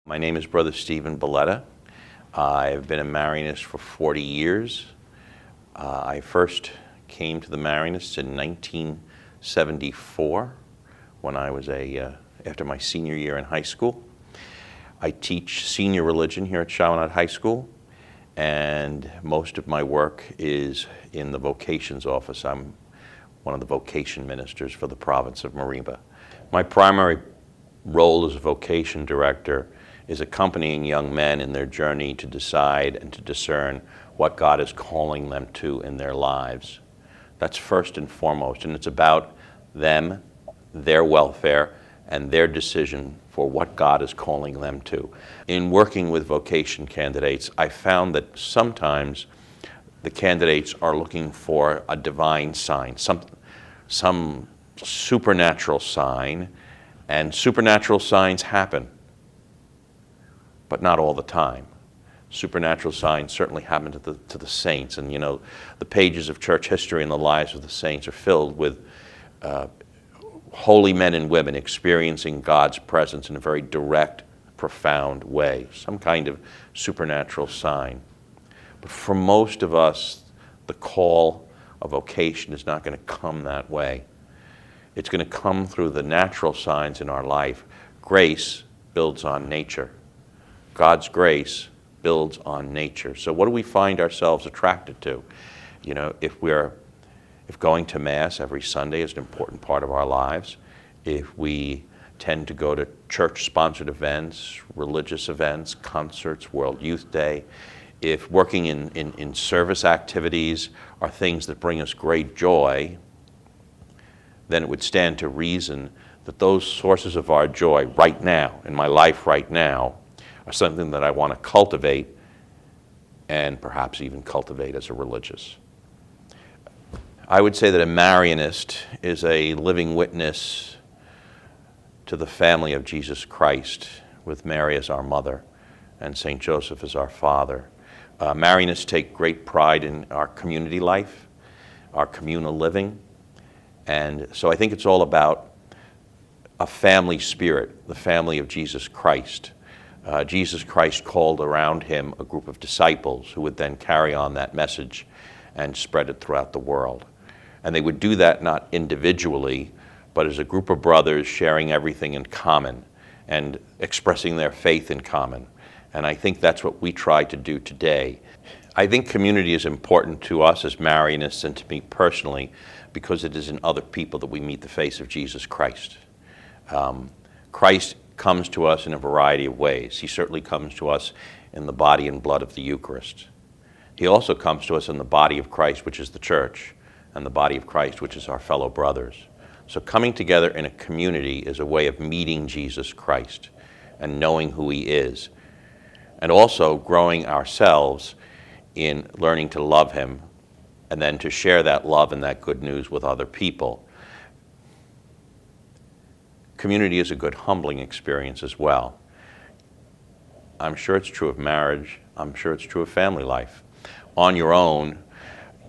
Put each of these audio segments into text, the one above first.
My name is Brother Stephen Balletta. I've been a Marianist for 40 years. I first came to the Marianists in 1974 when I was after my senior year in high school. I teach senior religion here at Chaminade High School, and most of my work is in the vocations office. I'm one of the vocation ministers for the province of Mariba. My primary role as a vocation director is accompanying young men in their journey to decide and to discern what God is calling them to in their lives. That's first and foremost, and it's about them, their welfare, and their decision for what God is calling them to. In working with vocation candidates, I found that sometimes the candidates are looking for a divine sign, some supernatural sign, and supernatural signs happen, but not all the time. Supernatural signs certainly happen to the saints, and the pages of church history and the lives of the saints are filled with holy men and women experiencing God's presence in a very direct, profound way, some kind of supernatural sign. But for most of us, the call of vocation is not going to come that way. It's going to come through the natural signs in our life. Grace builds on nature. God's grace builds on nature. So what do we find ourselves attracted to? If going to Mass every Sunday is an important part of our lives, if we tend to go to church-sponsored events, religious events, concerts, World Youth Day, if working in service activities are things that bring us great joy, then it would stand to reason that those sources of our joy right now, in my life right now, are something that I want to cultivate, and perhaps even cultivate as a religious. I would say that a Marianist is a living witness to the family of Jesus Christ, with Mary as our mother and St. Joseph as our father. Marianists take great pride in our community life, our communal living, and so I think it's all about a family spirit, the family of Jesus Christ. Jesus Christ called around him a group of disciples who would then carry on that message and spread it throughout the world. And they would do that not individually, but as a group of brothers sharing everything in common and expressing their faith in common. And I think that's what we try to do today. I think community is important to us as Marianists and to me personally because it is in other people that we meet the face of Jesus Christ. Christ comes to us in a variety of ways. He certainly comes to us in the body and blood of the Eucharist. He also comes to us in the body of Christ, which is the church, and the body of Christ, which is our fellow brothers. So coming together in a community is a way of meeting Jesus Christ and knowing who he is, and also growing ourselves in learning to love him and then to share that love and that good news with other people. Community is a good humbling experience as well. I'm sure it's true of marriage. I'm sure it's true of family life. On your own,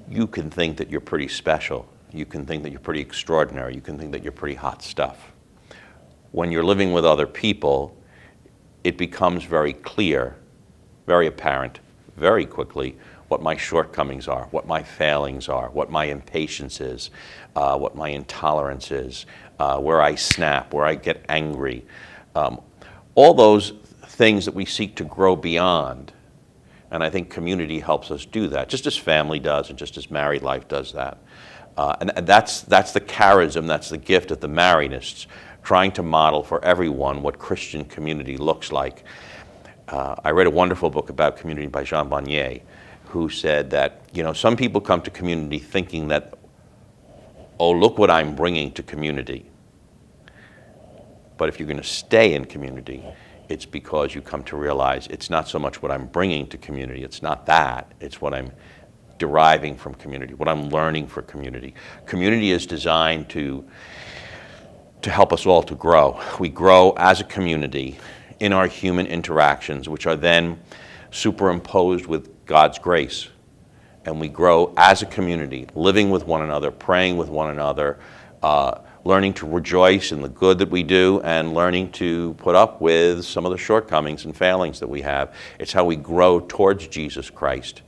you can think that you're pretty special. You can think that you're pretty extraordinary. You can think that you're pretty hot stuff. When you're living with other people, it becomes very clear, very apparent, very quickly what my shortcomings are, what my failings are, what my impatience is, what my intolerance is, where I snap, where I get angry. All those things that we seek to grow beyond. And I think community helps us do that, just as family does and just as married life does that. And that's the charism, that's the gift of the Marianists, trying to model for everyone what Christian community looks like. I read a wonderful book about community by Jean Bonnier, who said that, some people come to community thinking that, oh, look what I'm bringing to community. But if you're going to stay in community, it's because you come to realize it's not so much what I'm bringing to community, it's not that, it's what I'm deriving from community, what I'm learning for community. Community is designed to help us all to grow. We grow as a community in our human interactions, which are then superimposed with God's grace. And we grow as a community, living with one another, praying with one another, learning to rejoice in the good that we do and learning to put up with some of the shortcomings and failings that we have. It's how we grow towards Jesus Christ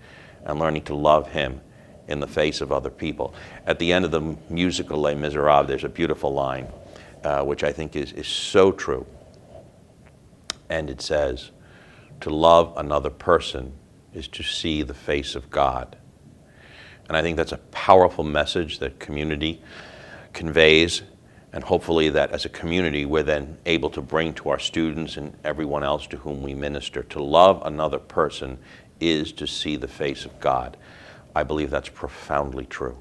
and learning to love him in the face of other people. At the end of the musical Les Miserables, there's a beautiful line, which I think is so true. And it says, to love another person is to see the face of God. And I think that's a powerful message that community conveys, and hopefully that as a community we're then able to bring to our students and everyone else to whom we minister. To love another person is to see the face of God. I believe that's profoundly true.